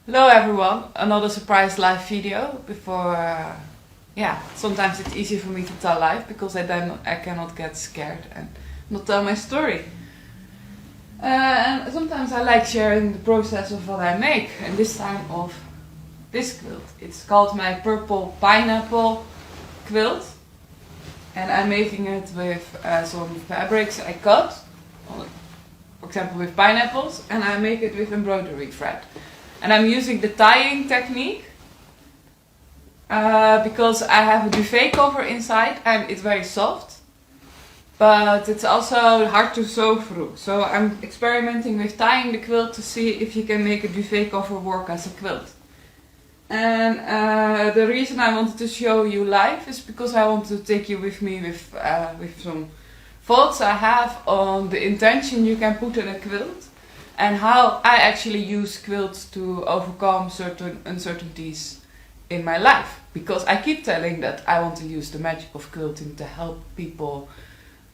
Hello everyone, another surprise live video before, sometimes it's easier for me to tell live because I cannot get scared and not tell my story. And sometimes I like sharing the process of what I make, and this time of this quilt. It's called my Purple Pineapple Quilt, and I'm making it with some fabrics I cut, for example with pineapples, and I make it with embroidery thread. And I'm using the tying technique because I have a duvet cover inside and it's very soft, but it's also hard to sew through. So I'm experimenting with tying the quilt to see if you can make a duvet cover work as a quilt. And the reason I wanted to show you live is because I want to take you with me with some thoughts I have on the intention you can put in a quilt, and how I actually use quilts to overcome certain uncertainties in my life. Because I keep telling that I want to use the magic of quilting to help people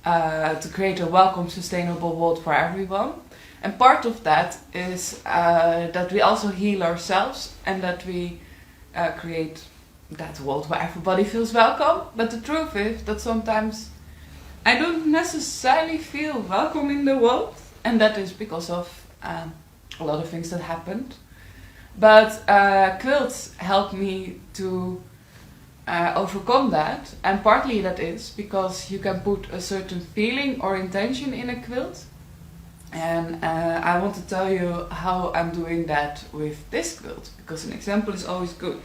to create a welcome, sustainable world for everyone. And part of that is that we also heal ourselves and that we create that world where everybody feels welcome. But the truth is that sometimes I don't necessarily feel welcome in the world, and that is because of a lot of things that happened. But quilts help me to overcome that, and partly that is because you can put a certain feeling or intention in a quilt. And I want to tell you how I'm doing that with this quilt, because an example is always good.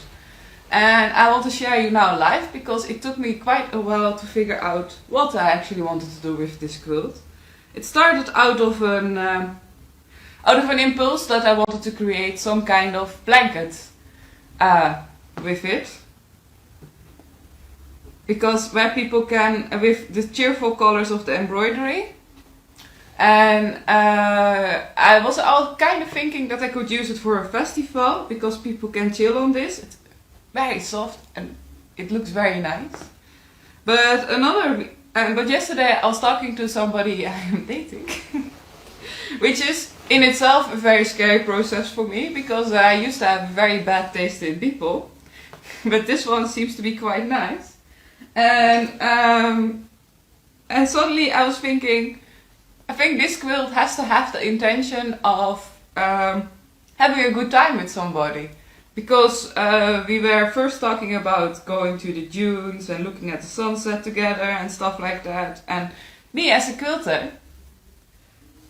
And I want to share you now live because it took me quite a while to figure out what I actually wanted to do with this quilt. It started out of an impulse that I wanted to create some kind of blanket with it. Because where people can, with the cheerful colors of the embroidery. And I was kind of thinking that I could use it for a festival, because people can chill on this. It's very soft and it looks very nice. But yesterday I was talking to somebody I am dating, which is in itself a very scary process for me, because I used to have very bad taste in people, but this one seems to be quite nice. And suddenly I was thinking, I think this quilt has to have the intention of having a good time with somebody. Because we were first talking about going to the dunes and looking at the sunset together and stuff like that. And me as a quilter,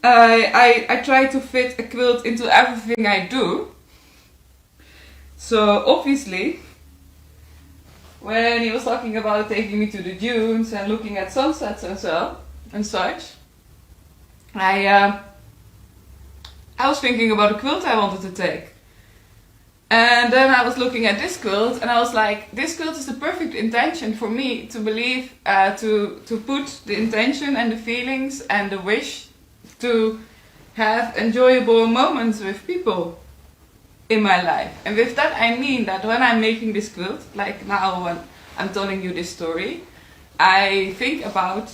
I try to fit a quilt into everything I do. So obviously, when he was talking about taking me to the dunes and looking at sunsets and such, I was thinking about a quilt I wanted to take. And then I was looking at this quilt and I was like, this quilt is the perfect intention for me to believe, to put the intention and the feelings and the wish to have enjoyable moments with people in my life. And with that I mean that when I'm making this quilt, like now when I'm telling you this story, I think about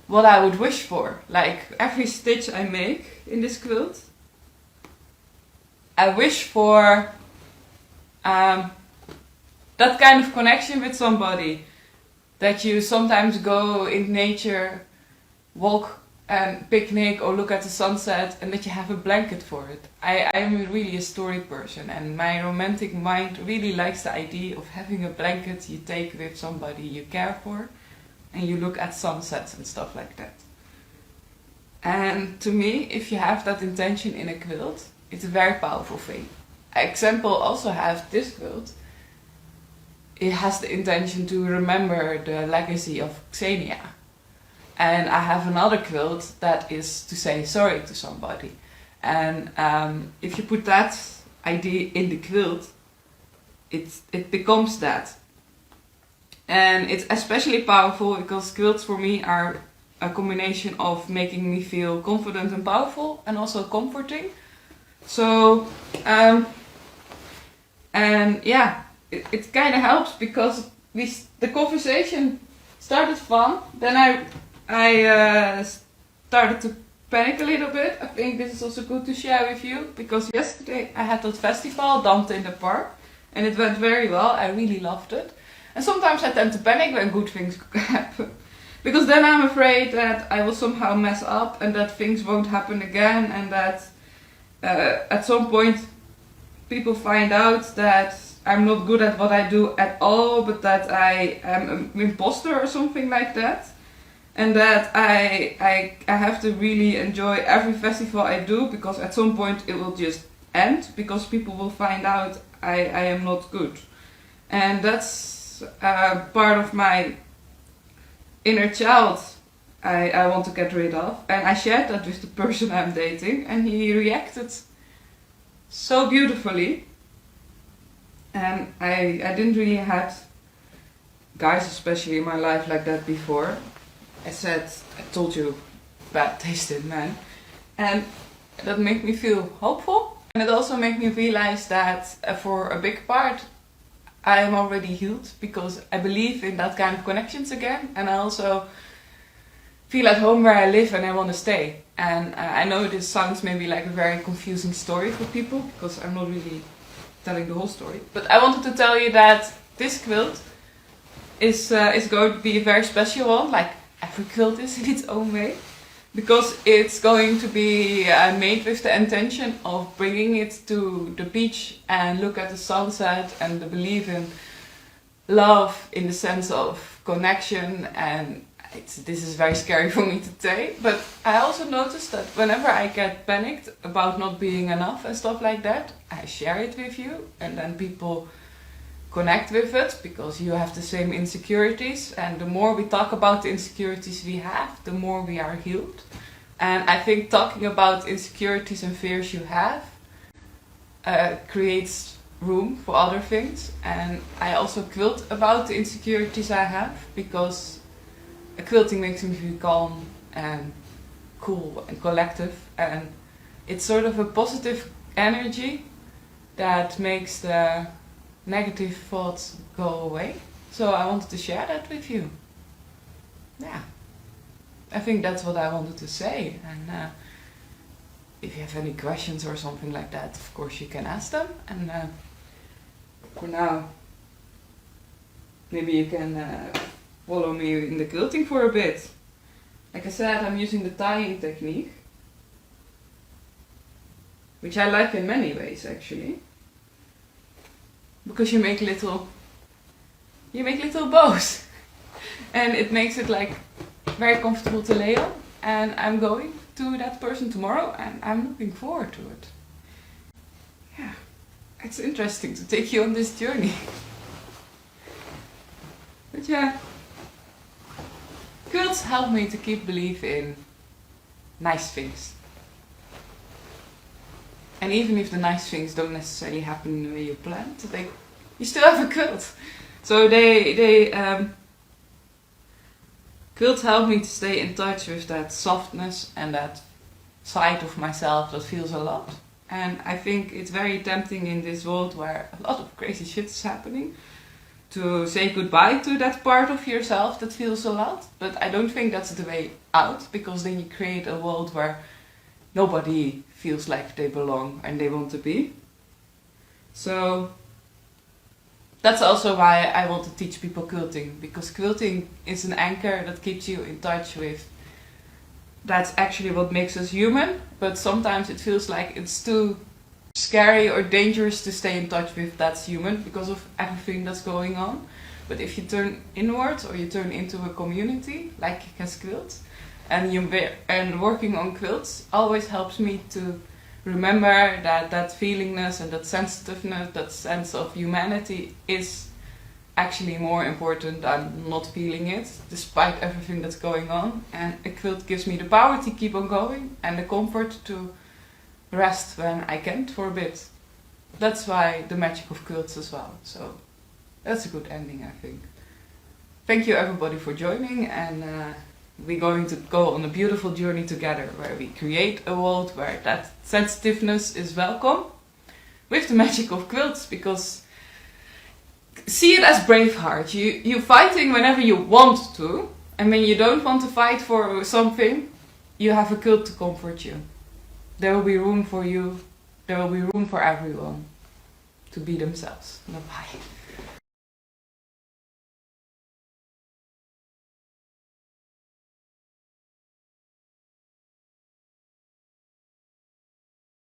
what I would wish for. Like every stitch I make in this quilt, I wish for that kind of connection with somebody, that you sometimes go in nature, walk and picnic or look at the sunset, and that you have a blanket for it. I'm really a story person, and my romantic mind really likes the idea of having a blanket you take with somebody you care for, and you look at sunsets and stuff like that. And to me, if you have that intention in a quilt, it's a very powerful thing. Example also have this quilt. It has the intention to remember the legacy of Xenia. And I have another quilt that is to say sorry to somebody. And if you put that idea in the quilt, it becomes that. And it's especially powerful because quilts for me are a combination of making me feel confident and powerful and also comforting. So, it kind of helps because the conversation started fun. Then I started to panic a little bit. I think this is also good to share with you, because yesterday I had that festival, Dante in the Park, and it went very well. I really loved it. And sometimes I tend to panic when good things happen, because then I'm afraid that I will somehow mess up and that things won't happen again, and that at some point people find out that I'm not good at what I do at all, but that I am an imposter or something like that. And that I have to really enjoy every festival I do, because at some point it will just end, because people will find out I am not good. And that's part of my inner child I want to get rid of. And I shared that with the person I'm dating, and he reacted so beautifully. And I didn't really had guys, especially in my life, like that before. I told you, bad taste in men. And that made me feel hopeful. And it also made me realize that for a big part, I am already healed, because I believe in that kind of connections again. And I also feel at home where I live, and I want to stay. And I know this sounds maybe like a very confusing story for people, because I'm not really telling the whole story. But I wanted to tell you that this quilt is going to be a very special one, like every quilt is in its own way, because it's going to be made with the intention of bringing it to the beach and look at the sunset, and the belief in love in the sense of connection. And this is very scary for me to say, but I also noticed that whenever I get panicked about not being enough and stuff like that, I share it with you, and then people connect with it, because you have the same insecurities, and the more we talk about the insecurities we have, the more we are healed. And I think talking about insecurities and fears you have creates room for other things. And I also quilt about the insecurities I have, because quilting makes me feel calm and cool and collective, and it's sort of a positive energy that makes the negative thoughts go away. So I wanted to share that with you. Yeah, I think that's what I wanted to say. And if you have any questions or something like that, of course you can ask them. And for now, maybe you can follow me in the quilting for a bit. Like I said, I'm using the tying technique, which I like in many ways actually, because you make little bows and it makes it like very comfortable to lay on. And I'm going to that person tomorrow, and I'm looking forward to it. Yeah, it's interesting to take you on this journey. But yeah, quilts help me to keep belief in nice things. And even if the nice things don't necessarily happen the way you planned, you still have a quilt. So quilts help me to stay in touch with that softness and that side of myself that feels a lot. And I think it's very tempting in this world where a lot of crazy shit is happening to say goodbye to that part of yourself that feels a lot. But I don't think that's the way out, because then you create a world where nobody feels like they belong and they want to be. So that's also why I want to teach people quilting, because quilting is an anchor that keeps you in touch with that's actually what makes us human. But sometimes it feels like it's too scary or dangerous to stay in touch with that's human, because of everything that's going on. But if you turn inwards, or you turn into a community like As Quilt, and working on quilts always helps me to remember that feelingness and that sensitiveness, that sense of humanity is actually more important than not feeling it, despite everything that's going on. And a quilt gives me the power to keep on going, and the comfort to rest when I can't for a bit. That's why the magic of quilts as well. So that's a good ending, I think. Thank you everybody for joining, and we're going to go on a beautiful journey together, where we create a world where that sensitiveness is welcome with the magic of quilts. Because see it as Braveheart. You're fighting whenever you want to, and when you don't want to fight for something, you have a quilt to comfort you. There will be room for you. There will be room for everyone to be themselves. Bye bye.